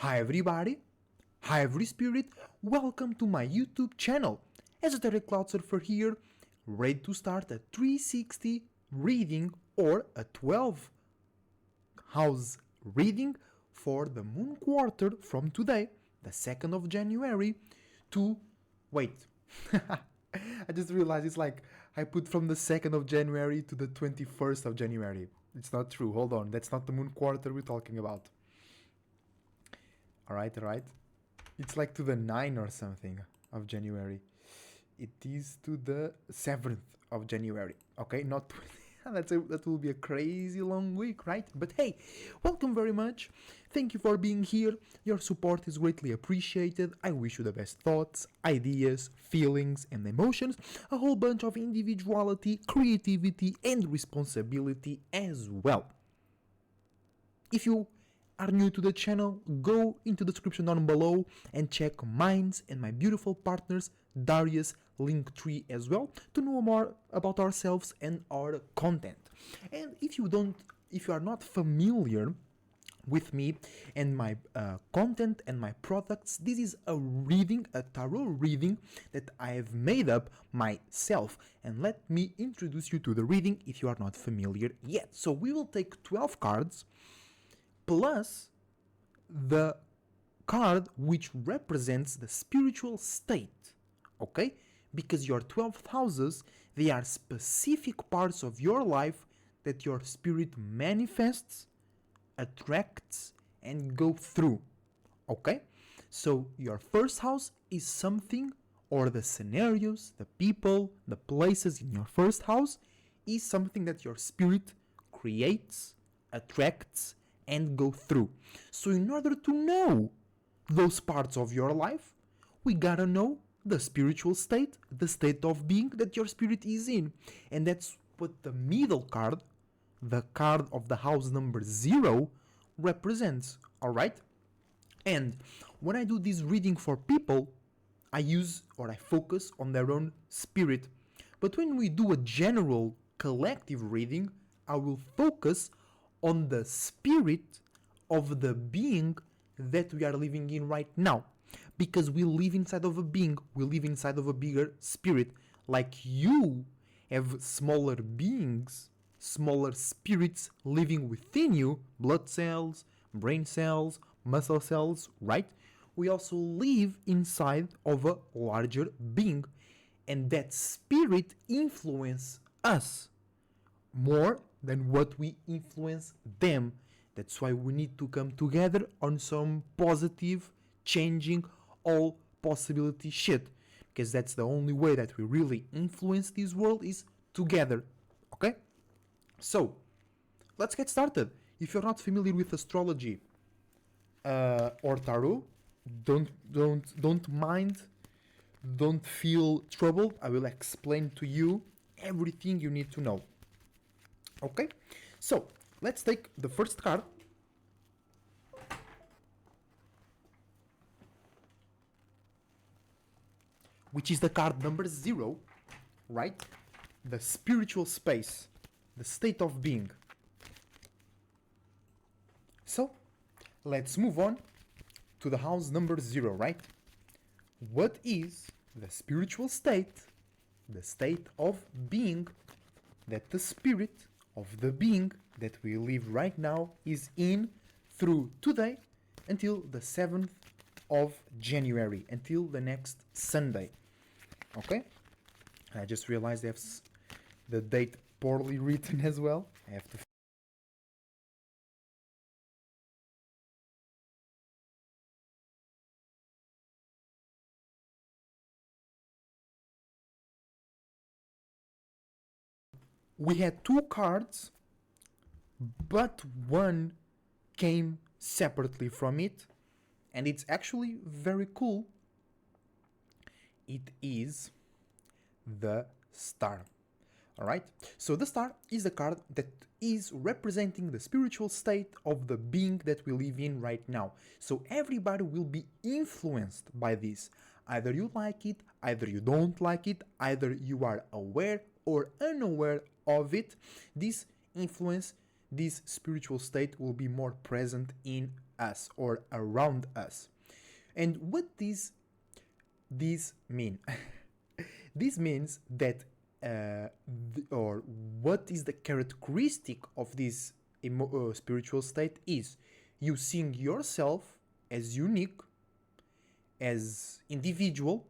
Hi everybody, hi every spirit, welcome to my YouTube channel. Esoteric Cloud Surfer here, ready to start a 360 reading or a 12 house reading for the moon quarter from today, the 2nd of January, to. Wait, I just realized it's like I put from the 2nd of January to the 21st of January. It's not true, hold on, that's not the moon quarter we're talking about. Alright. It's like to the 9 or something of January. It is to the 7th of January. Okay, not that will be a crazy long week, right? But hey, welcome very much. Thank you for being here. Your support is greatly appreciated. I wish you the best thoughts, ideas, feelings, and emotions. A whole bunch of individuality, creativity, and responsibility as well. If you are new to the channel, go into the description down below and check mine's and my beautiful partner's Darius Linktree as well to know more about ourselves and our content. And if you are not familiar with me and my content and my products, this is a tarot reading that I have made up myself. And let me introduce you to the reading if you are not familiar yet. So we will take 12 cards plus the card which represents the spiritual state, okay? Because your 12th houses, they are specific parts of your life that your spirit manifests, attracts, and go through, okay? So your first house is something, or the scenarios, the people, the places in your first house is something that your spirit creates, attracts, and go through. So in order to know those parts of your life, we gotta know the spiritual state, the state of being that your spirit is in. And that's what the middle card, the card of the house number 0, represents. Alright? And when I do this reading for people, I use or I focus on their own spirit. But when we do a general collective reading, I will focus on the spirit of the being that we are living in right now. Because we live inside of a being, we live inside of a bigger spirit. Like you have smaller beings, smaller spirits living within you, blood cells, brain cells, muscle cells, right? We also live inside of a larger being. And that spirit influences us more than what we influence them. That's why we need to come together on some positive, changing all possibility shit. Because that's the only way that we really influence this world is together. Okay? So, let's get started. If you're not familiar with astrology or tarot, don't mind, don't feel troubled. I will explain to you everything you need to know. Okay, so let's take the first card, which is the card number 0, right? The spiritual space, the state of being. So let's move on to the house number 0, right? What is the spiritual state, the state of being that the spirit of the being that we live right now is in through today until the 7th of January, until the next Sunday. Okay? I just realized I have the date poorly written as well. I have to. We had 2 cards, but one came separately from it, and it's actually very cool. It is the Star. Alright? So the Star is a card that is representing the spiritual state of the being that we live in right now. So everybody will be influenced by this. Either you like it, either you don't like it, either you are aware or unaware of it. This influence, this spiritual state will be more present in us or around us. And what these mean? This means that, or what is the characteristic of this spiritual state is you seeing yourself as unique, as individual,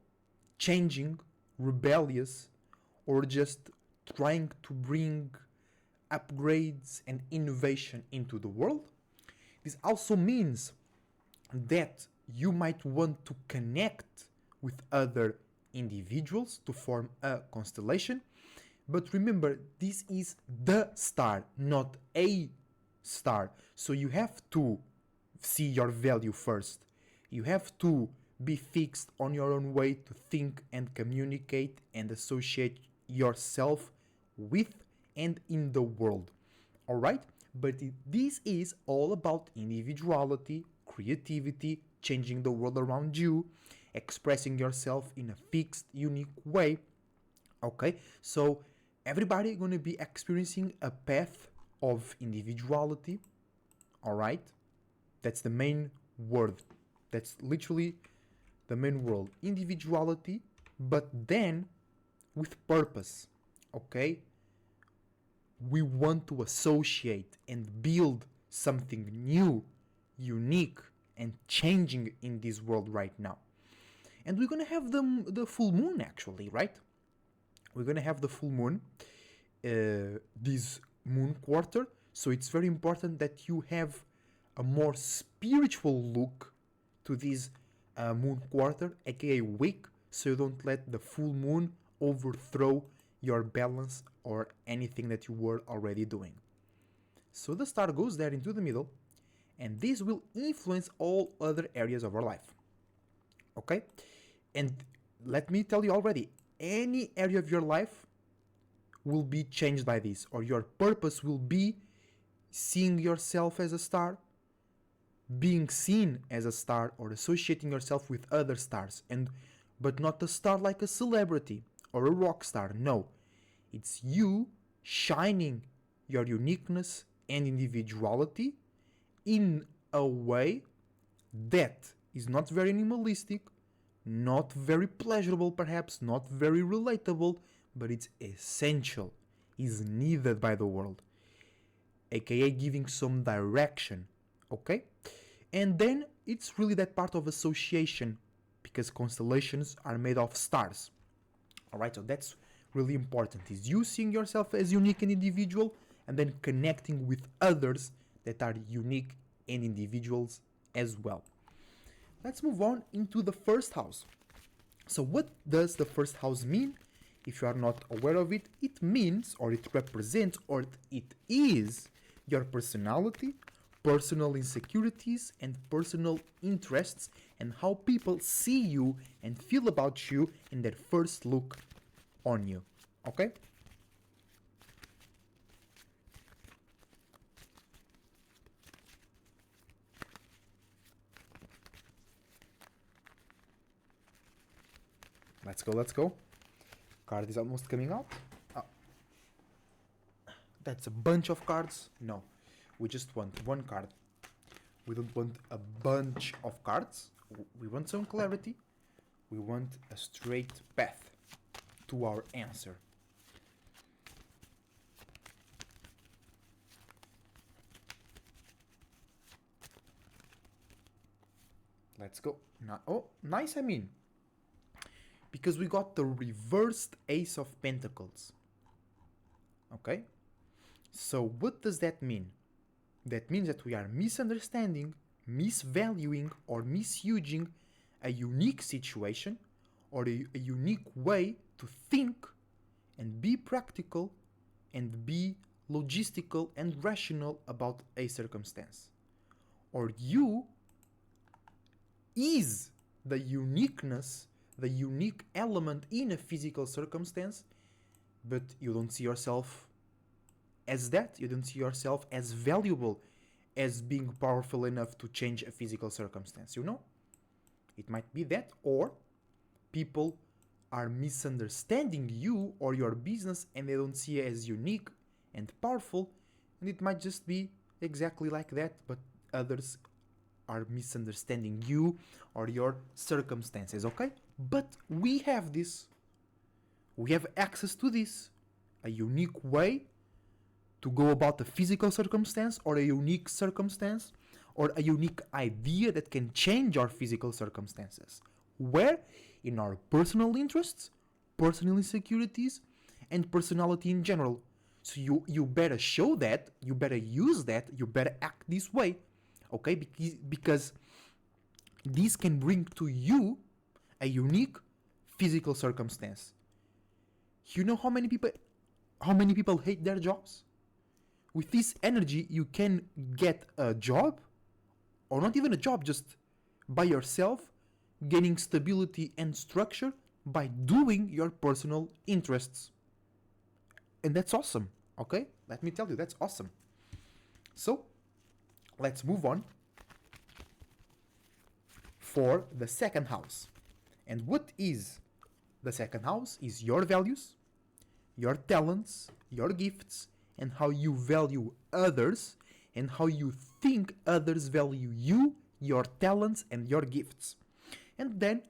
changing, rebellious, or just trying to bring upgrades and innovation into the world. This also means that you might want to connect with other individuals to form a constellation. But remember, this is the star, not a star. So you have to see your value first. You have to be fixed on your own way to think and communicate and associate yourself with and in the world. Alright? But this is all about individuality, creativity, changing the world around you, expressing yourself in a fixed, unique way. Okay? So everybody gonna be experiencing a path of individuality. Alright? That's the main word. That's literally the main word. Individuality, but then with purpose. Okay? We want to associate and build something new, unique, and changing in this world right now. And we're gonna have the full moon actually, right? We're gonna have the full moon, this moon quarter. So it's very important that you have a more spiritual look to this moon quarter, aka week, so you don't let the full moon overthrow your balance or anything that you were already doing. So the star goes there into the middle, and this will influence all other areas of our life. Okay? And let me tell you already, any area of your life will be changed by this, or your purpose will be seeing yourself as a star, being seen as a star, or associating yourself with other stars, but not a star like a celebrity or a rock star. No, it's you shining your uniqueness and individuality in a way that is not very animalistic, not very pleasurable perhaps, not very relatable, but it's essential, is needed by the world, aka giving some direction. Okay? And then it's really that part of association, because constellations are made of stars. Alright, so that's really important, is you seeing yourself as unique and individual, and then connecting with others that are unique and individuals as well. Let's move on into the first house. So what does the first house mean? If you are not aware of it, it means, or it represents, or it is your personality, personal insecurities, and personal interests, and how people see you and feel about you in their first look on you. Okay? Let's go, let's go. Card is almost coming out. Oh. That's a bunch of cards. No, we just want one card. We don't want a bunch of cards. We want some clarity. We want a straight path to our answer. Let's go. Oh, nice, I mean. Because we got the reversed Ace of Pentacles. Okay? So what does that mean? That means that we are misunderstanding, misvaluing, or misusing a unique situation or a unique way to think and be practical and be logistical and rational about a circumstance. Or you is the uniqueness, the unique element in a physical circumstance, but you don't see yourself as that. You don't see yourself as valuable, as being powerful enough to change a physical circumstance, you know? It might be that, or people are misunderstanding you or your business and they don't see it as unique and powerful, and it might just be exactly like that, but others are misunderstanding you or your circumstances, okay? But we have this. We have access to this. A unique way to go about a physical circumstance or a unique circumstance or a unique idea that can change our physical circumstances. Where? In our personal interests, personal insecurities, and personality in general. So you better show that, you better use that, you better act this way, okay? Because this can bring to you a unique physical circumstance. You know how many people hate their jobs? With this energy, you can get a job, or not even a job, just by yourself, gaining stability and structure by doing your personal interests. And that's awesome, okay? Let me tell you, that's awesome. So, let's move on for the second house. And what is the second house? Is your values, your talents, your gifts, and how you value others, and how you think others value you, your talents, and your gifts. And then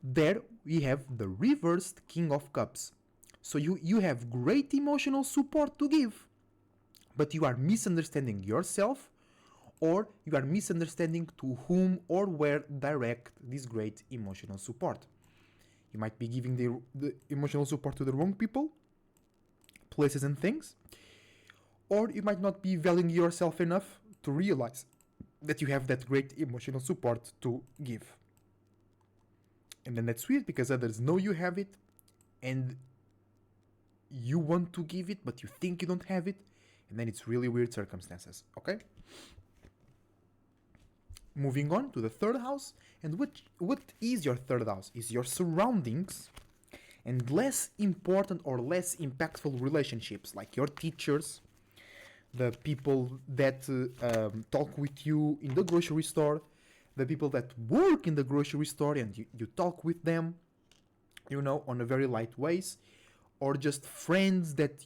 there we have the reversed King of Cups. So you have great emotional support to give, but you are misunderstanding yourself, or you are misunderstanding to whom or where direct this great emotional support. You might be giving the emotional support to the wrong people, places, and things, or you might not be valuing yourself enough to realize that you have that great emotional support to give. And then that's weird because others know you have it and you want to give it, but you think you don't have it, and then it's really weird circumstances, okay? Moving on to the third house. And what is your third house? Is your surroundings and less important or less impactful relationships, like your teachers, the people that talk with you in the grocery store, the people that work in the grocery store and you talk with them, you know, on a very light ways, or just friends that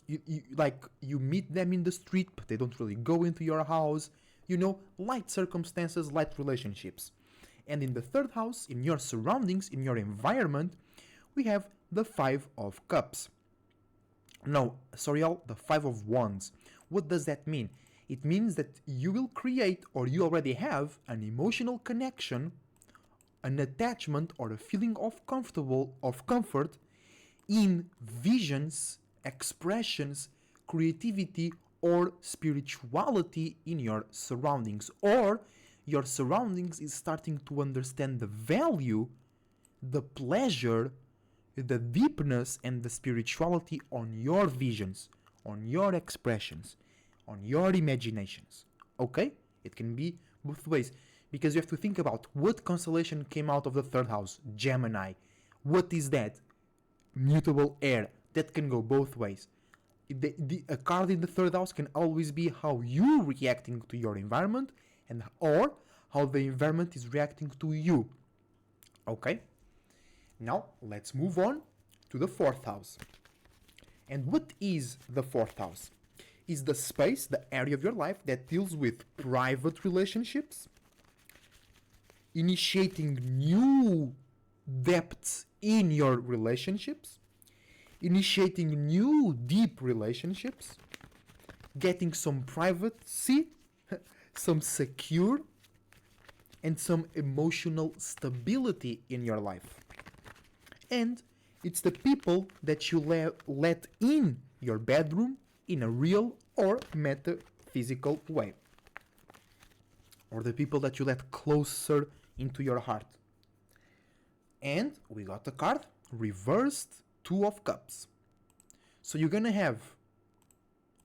you meet them in the street but they don't really go into your house, you know, light circumstances, light relationships. And in the third house, in your surroundings, in your environment, we have the Five of Cups. No, sorry, the Five of Wands. What does that mean? It means that you will create, or you already have, an emotional connection, an attachment, or a feeling of comfort in visions, expressions, creativity, or spirituality in your surroundings. Or your surroundings is starting to understand the value, the pleasure, the deepness, and the spirituality on your visions, on your expressions, on your imaginations. Okay? It can be both ways. Because you have to think about what constellation came out of the third house. Gemini. What is that? Mutable air. That can go both ways. A card in the third house can always be how you're reacting to your environment, and or how the environment is reacting to you. Okay? Now, let's move on to the fourth house. And what is the fourth house? Is the space, the area of your life that deals with private relationships, initiating new depths in your relationships, initiating new deep relationships, getting some privacy, some secure, and some emotional stability in your life. And it's the people that you let in your bedroom in a real or metaphysical way. Or the people that you let closer into your heart. And we got the card, reversed Two of Cups. So you're gonna have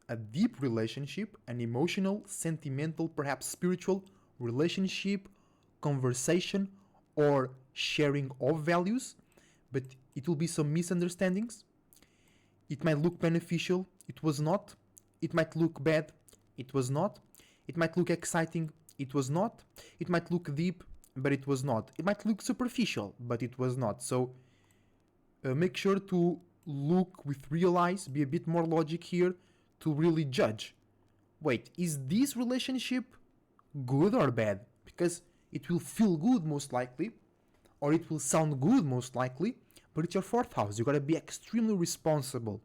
a deep relationship, an emotional, sentimental, perhaps spiritual relationship, conversation, or sharing of values, but it will be some misunderstandings. It might look beneficial, it was not. It might look bad, it was not. It might look exciting, it was not. It might look deep, but it was not. It might look superficial, but it was not. So make sure to look with real eyes, be a bit more logic here to really judge. Wait, is this relationship good or bad? Because It will feel good most likely, or it will sound good most likely, but it's your fourth house. You gotta be extremely responsible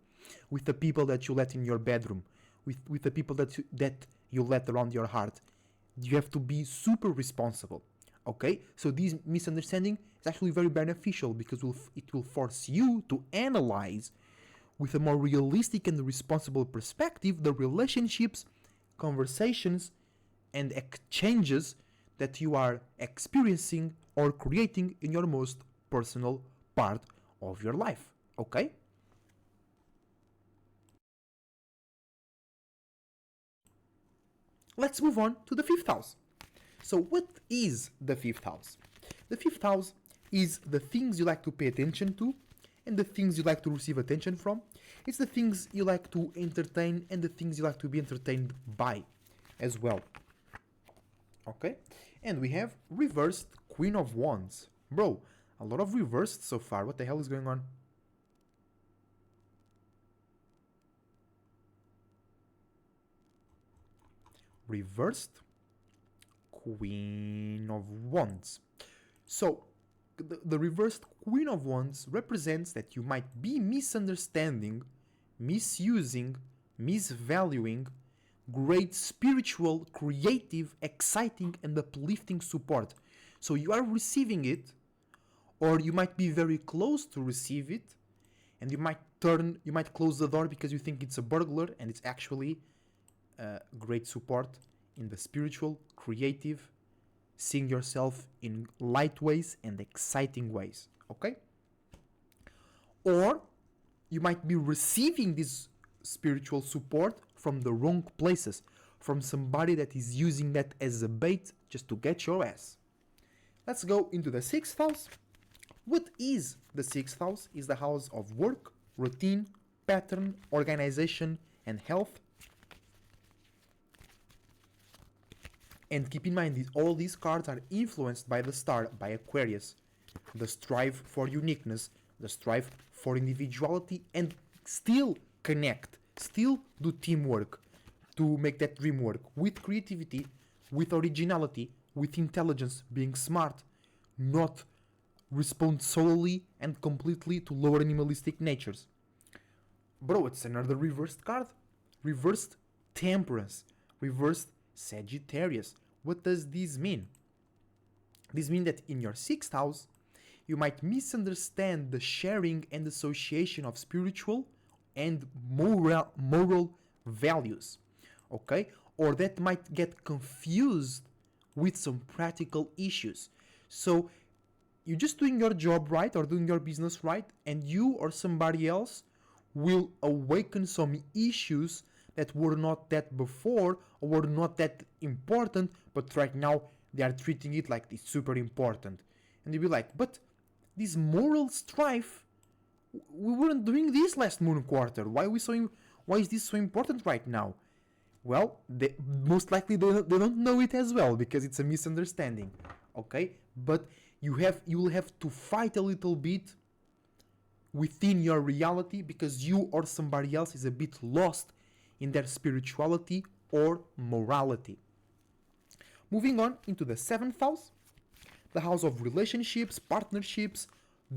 with the people that you let in your bedroom, with the people that you let around your heart. You have to be super responsible. Okay, so this misunderstanding is actually very beneficial because it will force you to analyze with a more realistic and responsible perspective the relationships, conversations, and exchanges that you are experiencing or creating in your most personal part of your life. Okay? Let's move on to the fifth house. So, what is the fifth house? The fifth house is the things you like to pay attention to and the things you like to receive attention from. It's the things you like to entertain and the things you like to be entertained by as well. Okay? And we have reversed Queen of Wands. Bro, a lot of reversed so far. What the hell is going on? Reversed Queen of Wands. So, the reversed Queen of Wands represents that you might be misunderstanding, misusing, misvaluing great spiritual, creative, exciting, and uplifting support. So you are receiving it, or you might be very close to receive it, and you might close the door because you think it's a burglar, and it's actually great support in the spiritual, creative, seeing yourself in light ways and exciting ways. Okay? Or you might be receiving this spiritual support from the wrong places, from somebody that is using that as a bait just to get your ass. Let's go into the sixth house. What is the sixth house? Is the house of work, routine, pattern, organization, and health. And keep in mind, all these cards are influenced by the star, by Aquarius. The strive for uniqueness, the strive for individuality, and still connect, still do teamwork to make that dream work with creativity, with originality, with intelligence, being smart, not respond solely and completely to lower animalistic natures. Bro, it's another reversed card. Reversed Temperance, reversed Sagittarius. What does this mean? This means that in your sixth house, you might misunderstand the sharing and association of spiritual and moral values, okay? Or that might get confused with some practical issues. So you're just doing your job right or doing your business right, and you or somebody else will awaken some issues that were not that before or were not that important, but right now they are treating it like it's super important. And you'll be like, but this moral strife, we weren't doing this last moon quarter. Why is this so important right now? Well, most likely they don't know it as well because it's a misunderstanding. Okay? But you will have to fight a little bit within your reality because you or somebody else is a bit lost in their spirituality or morality. Moving on into the seventh house, the house of relationships, partnerships,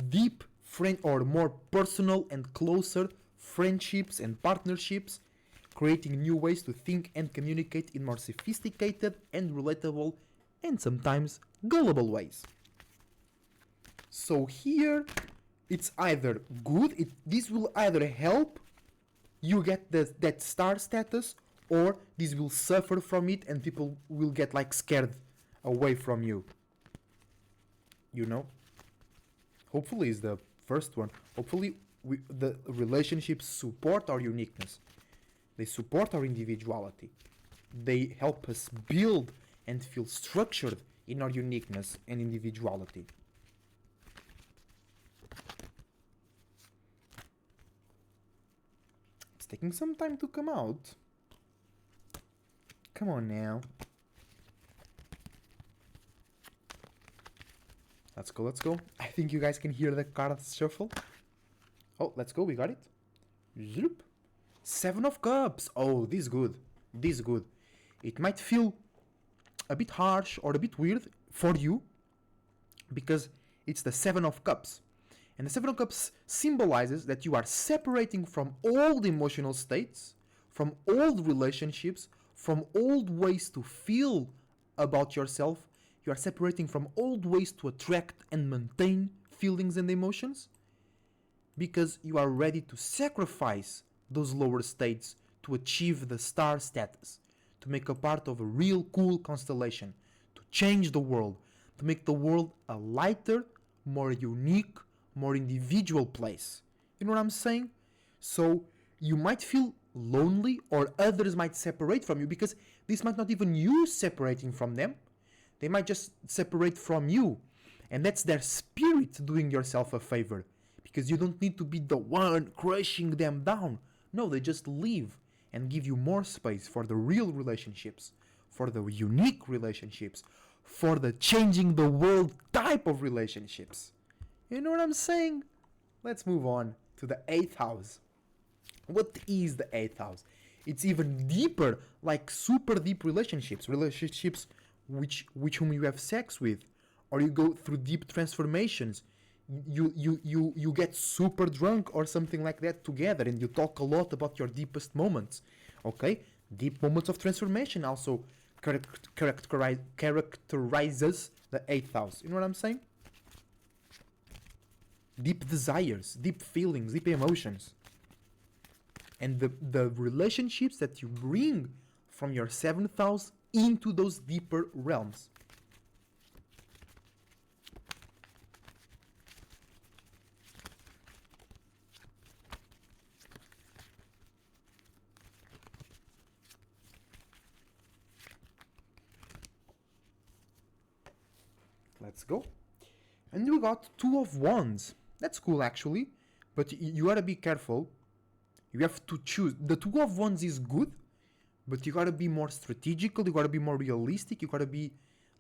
deep friend or more personal and closer friendships and partnerships, creating new ways to think and communicate in more sophisticated and relatable and sometimes gullible ways. So here it's either good, this will either help you get that star status, or this will suffer from it and people will get like scared away from you. You know? Hopefully is the first one. Hopefully the relationships support our uniqueness. They support our individuality. They help us build and feel structured in our uniqueness and individuality. It's taking some time to come out. Come on now. Let's go, let's go. I think you guys can hear the cards shuffle. Oh, let's go, we got it. Zoop. Seven of Cups. Oh, this is good. This is good. It might feel a bit harsh or a bit weird for you, because it's the Seven of Cups. And the Seven of Cups symbolizes that you are separating from old emotional states, from old relationships, from old ways to feel about yourself. You are separating from old ways to attract and maintain feelings and emotions, because you are ready to sacrifice those lower states to achieve the star status, to make a part of a real cool constellation, to change the world, to make the world a lighter, more unique, more individual place. You know what I'm saying? So you might feel lonely, or others might separate from you, because this might not even you separating from them. They might just separate from you. And that's their spirit doing yourself a favor, because you don't need to be the one crushing them down. No, they just leave and give you more space for the real relationships, for the unique relationships, for the changing the world type of relationships. You know what I'm saying? Let's move on to the 8th house. What is the 8th house? It's even deeper, like super deep relationships. Relationships which whom you have sex with, or you go through deep transformations. You get super drunk or something like that together, and you talk a lot about your deepest moments. Okay? Deep moments of transformation also characterizes the 8th house. You know what I'm saying? Deep desires, deep feelings, deep emotions. And the relationships that you bring from your 7th house into those deeper realms. Let's go. And we got 2 of Wands. That's cool actually, but you gotta be careful. You have to choose. The 2 of Wands is good, but you gotta be more strategical, you gotta be more realistic, you gotta be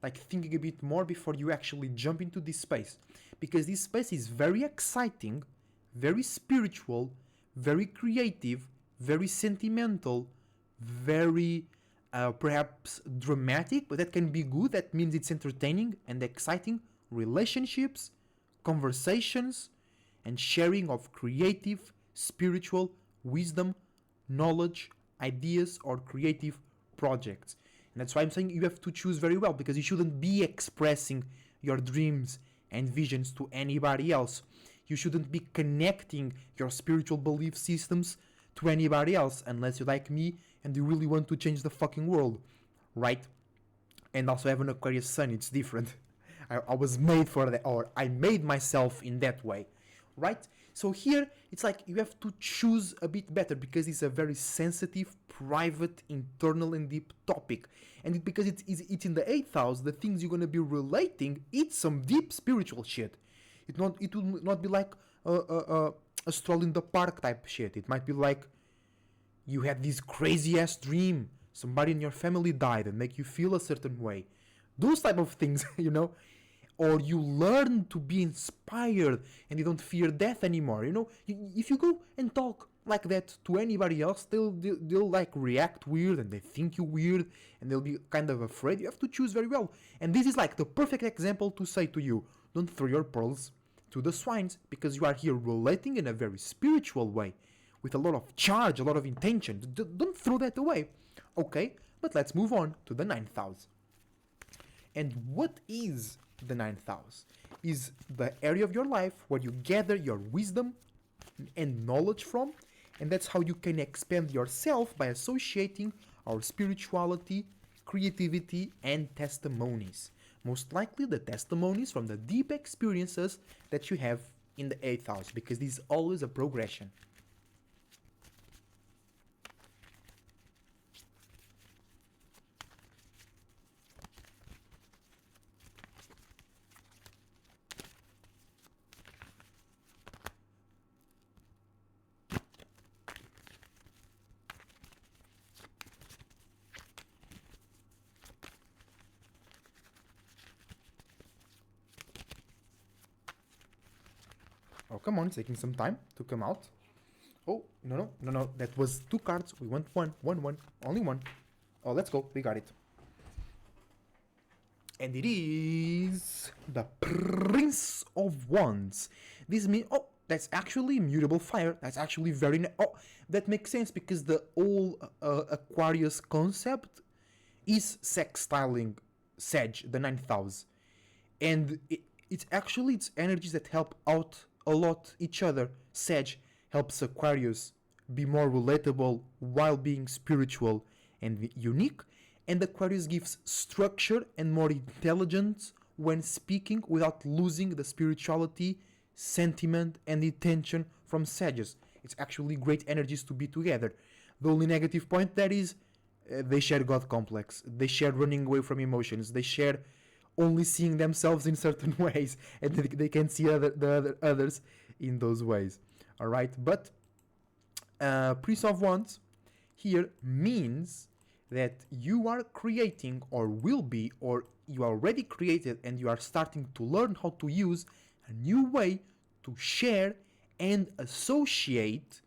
like thinking a bit more before you actually jump into this space. Because this space is very exciting, very spiritual, very creative, very sentimental, very perhaps dramatic, but that can be good. That means it's entertaining and exciting. Relationships, conversations, and sharing of creative, spiritual wisdom, knowledge, ideas, or creative projects. And that's why I'm saying you have to choose very well, because you shouldn't be expressing your dreams and visions to anybody else. You shouldn't be connecting your spiritual belief systems to anybody else, unless you're like me and you really want to change the fucking world, right? And also have an Aquarius sun, it's different. I was made for that, or I made myself in that way, right? So here, it's like you have to choose a bit better, because it's a very sensitive, private, internal, and deep topic. And because it's in the 8th house, the things you're going to be relating, it's some deep spiritual shit. It will not be like a stroll in the park type shit. It might be like you had this crazy ass dream, somebody in your family died, and make you feel a certain way. Those type of things, you know. Or you learn to be inspired and you don't fear death anymore. You know, if you go and talk like that to anybody else, they'll like react weird, and they think you weird, and they'll be kind of afraid. You have to choose very well. And this is like the perfect example to say to you, don't throw your pearls to the swines, because you are here relating in a very spiritual way, with a lot of charge, a lot of intention. Don't throw that away. Okay, but let's move on to the 9th house. And what is the 9th house? Is the area of your life where you gather your wisdom and knowledge from, and that's how you can expand yourself by associating our spirituality, creativity, and testimonies. Most likely the testimonies from the deep experiences that you have in the 8th house, because this is always a progression. Oh, come on, it's taking some time to come out. Oh, no. That was 2 cards. We want one. Only one. Oh, let's go. We got it. And it is the Prince of Wands. This means, oh, that's actually mutable fire. That's actually very, oh, that makes sense because the whole Aquarius concept is sextiling Sag, the ninth house. And it's actually it's energies that help out a lot each other. Sag helps Aquarius be more relatable while being spiritual and unique, and Aquarius gives structure and more intelligence when speaking without losing the spirituality, sentiment, and intention from Sagittarius. It's actually great energies to be together. The only negative point there is they share God complex. They share running away from emotions. They share only seeing themselves in certain ways, and they can see others in those ways. All right, but Prince of Wands here means that you are creating or will be or you already created and you are starting to learn how to use a new way to share and associate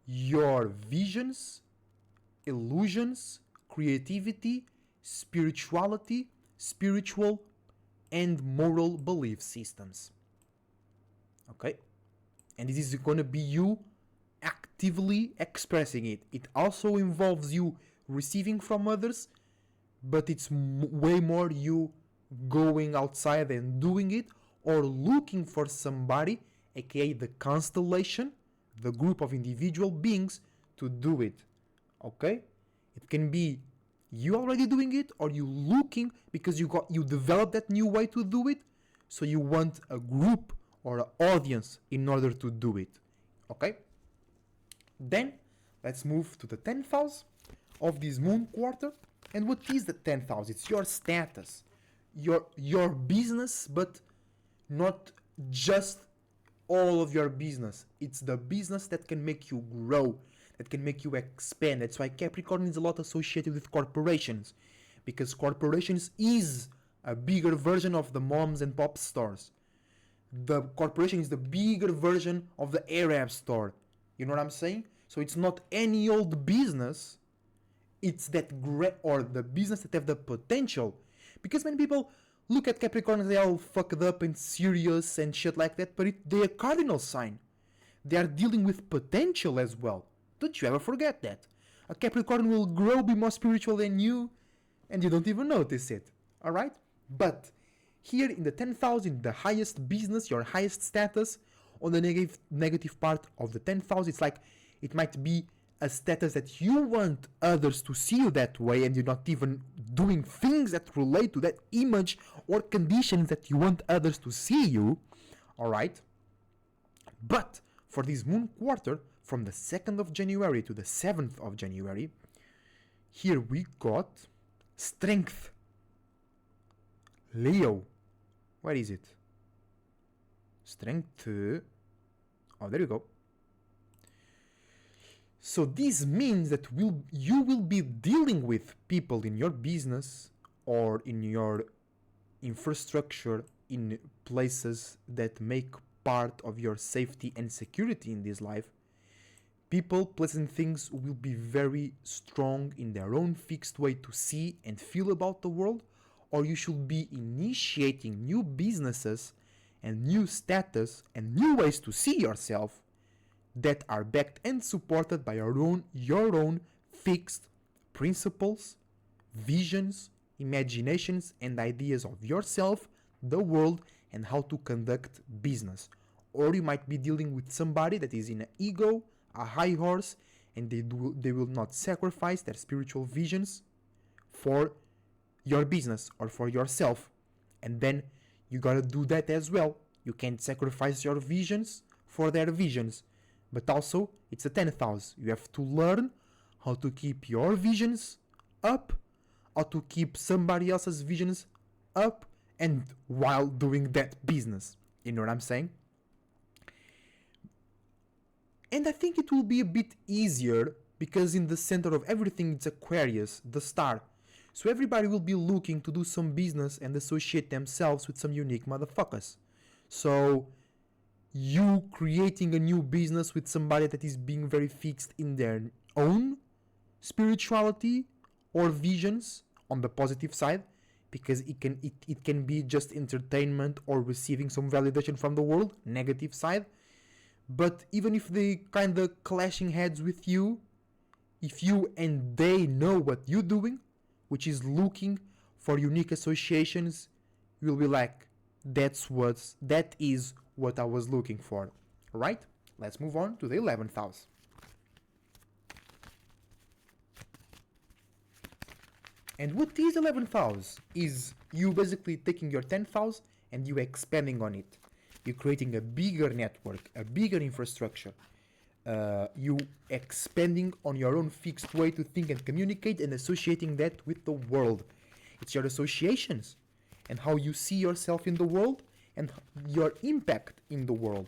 your visions, illusions, creativity, spirituality, spiritual and moral belief systems. Okay? And this is going to be you actively expressing it. It also involves you receiving from others, but it's way more you going outside and doing it or looking for somebody, aka the constellation, the group of individual beings to do it. Okay? It can be you already doing it or you looking because you developed that new way to do it, so you want a group or an audience in order to do it. Okay? Then let's move to the 10th house of this moon quarter. And what is the 10th house? It's your status, your business, but not just all of your business. It's the business that can make you grow, that can make you expand. That's why Capricorn is a lot associated with corporations, because corporations is a bigger version of the moms and pop stores. The corporation is the bigger version of the Arab store. You know what I'm saying? So it's not any old business. It's that great, or the business that have the potential. Because when people look at Capricorn, they all fucked up and serious and shit like that, but they're a cardinal sign. They are dealing with potential as well. Don't you ever forget that. A Capricorn will grow, be more spiritual than you, and you don't even notice it. Alright? But here in the 10,000, the highest business, your highest status, on the negative part of the 10,000, it's like it might be a status that you want others to see you that way, and you're not even doing things that relate to that image or conditions that you want others to see you. Alright? But for this moon quarter, from the 2nd of January to the 7th of January, here we got strength. Leo. Where is it? Strength. Oh, there you go. So this means that you will be dealing with people in your business or in your infrastructure, in places that make part of your safety and security in this life. People, places and things will be very strong in their own fixed way to see and feel about the world, or you should be initiating new businesses and new status and new ways to see yourself that are backed and supported by your own fixed principles, visions, imaginations, and ideas of yourself, the world, and how to conduct business. Or you might be dealing with somebody that is in an ego, a high horse, and they will not sacrifice their spiritual visions for your business or for yourself. And then you gotta do that as well. You can't sacrifice your visions for their visions. But also, it's a 10th house. You have to learn how to keep your visions up, how to keep somebody else's visions up, and while doing that business. You know what I'm saying? And I think it will be a bit easier because in the center of everything it's Aquarius, the star. So everybody will be looking to do some business and associate themselves with some unique motherfuckers. So you creating a new business with somebody that is being very fixed in their own spirituality or visions on the positive side because it can be just entertainment or receiving some validation from the world, negative side. But even if they kind of clashing heads with you, if you and they know what you're doing, which is looking for unique associations, you'll be like, that is what I was looking for. Right? Let's move on to the 11th house. And what is 11th house is you basically taking your 10th house and you expanding on it. You're creating a bigger network, a bigger infrastructure. You expanding on your own fixed way to think and communicate and associating that with the world. It's your associations and how you see yourself in the world and your impact in the world.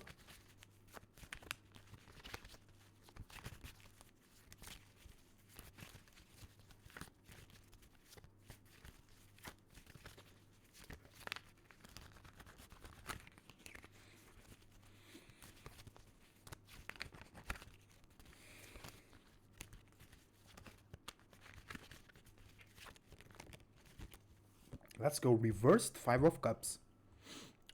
Let's go reversed 5 of cups.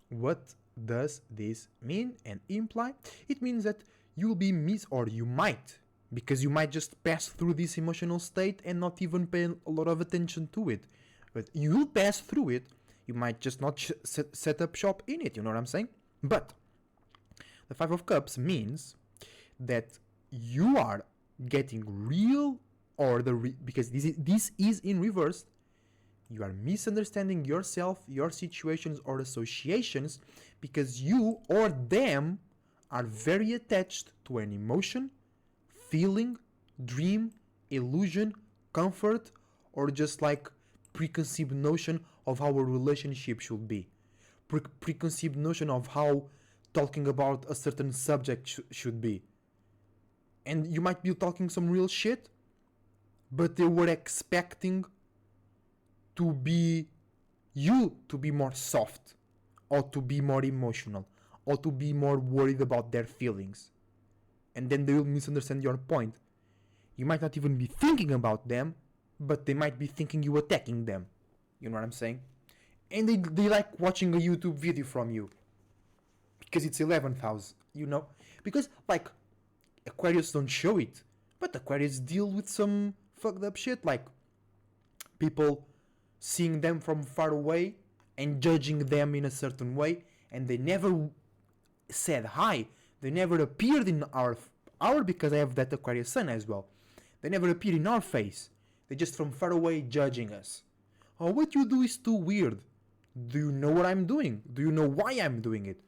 What does this mean and imply? It means that you'll be or you might, because you might just pass through this emotional state and not even pay a lot of attention to it. But you'll pass through it. You might just not set up shop in it, you know what I'm saying? But the 5 of cups means that you are getting real, or because this is in reverse. You are misunderstanding yourself, your situations or associations because you or them are very attached to an emotion, feeling, dream, illusion, comfort, or just like preconceived notion of how a relationship should be. Preconceived notion of how talking about a certain subject should be. And you might be talking some real shit, but they were expecting to be more soft, or to be more emotional, or to be more worried about their feelings. And then they will misunderstand your point. You might not even be thinking about them, but they might be thinking you attacking them. You know what I'm saying? And they like watching a YouTube video from you. Because it's 11th house, you know? Because, like, Aquarius don't show it, but Aquarius deal with some fucked up shit, like people seeing them from far away and judging them in a certain way, and they never said hi. They never appeared in our because I have that Aquarius sun as well. They never appeared in our face. They just from far away judging us. Oh, what you do is too weird. Do you know what I'm doing? Do you know why I'm doing it?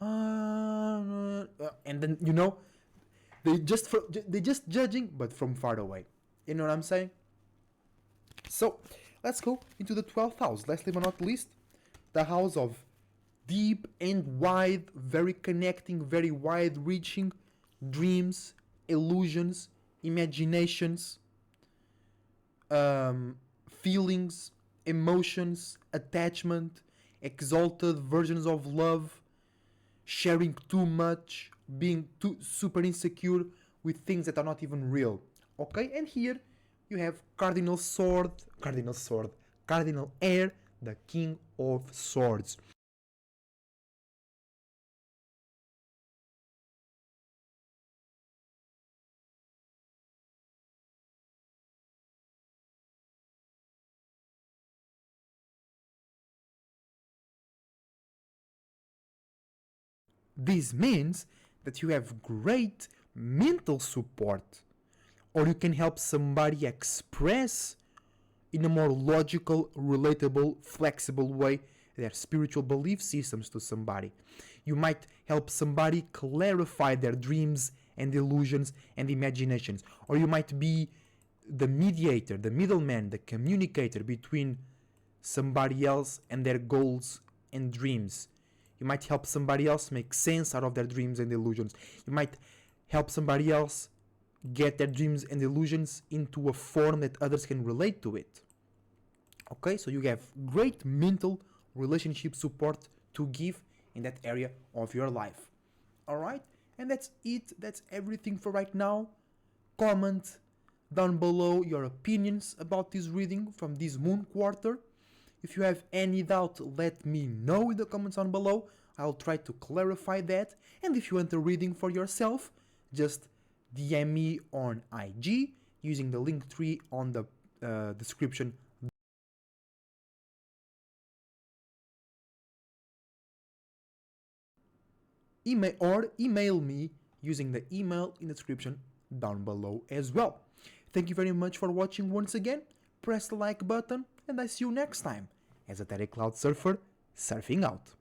And then, you know, they just judging, but from far away. You know what I'm saying? So let's go into the 12th house. Lastly but not least, the house of deep and wide, very connecting, very wide-reaching dreams, illusions, imaginations, feelings, emotions, attachment, exalted versions of love, sharing too much, being too super insecure with things that are not even real. Okay, and here you have Cardinal Air, the King of Swords. This means that you have great mental support, or you can help somebody express in a more logical, relatable, flexible way their spiritual belief systems to somebody. You might help somebody clarify their dreams and illusions and imaginations, or you might be the mediator, the middleman, the communicator between somebody else and their goals and dreams. You might help somebody else make sense out of their dreams and illusions. You might help somebody else get their dreams and illusions into a form that others can relate to it. Okay, so you have great mental relationship support to give in that area of your life. Alright, and that's it. That's everything for right now. Comment down below your opinions about this reading from this moon quarter. If you have any doubt, let me know in the comments down below. I'll try to clarify that. And if you want a reading for yourself, just DM me on IG using the link tree on the description. Email me using the email in the description down below as well. Thank you very much for watching once again. Press the like button and I see you next time as a Terry Cloud Surfer surfing out.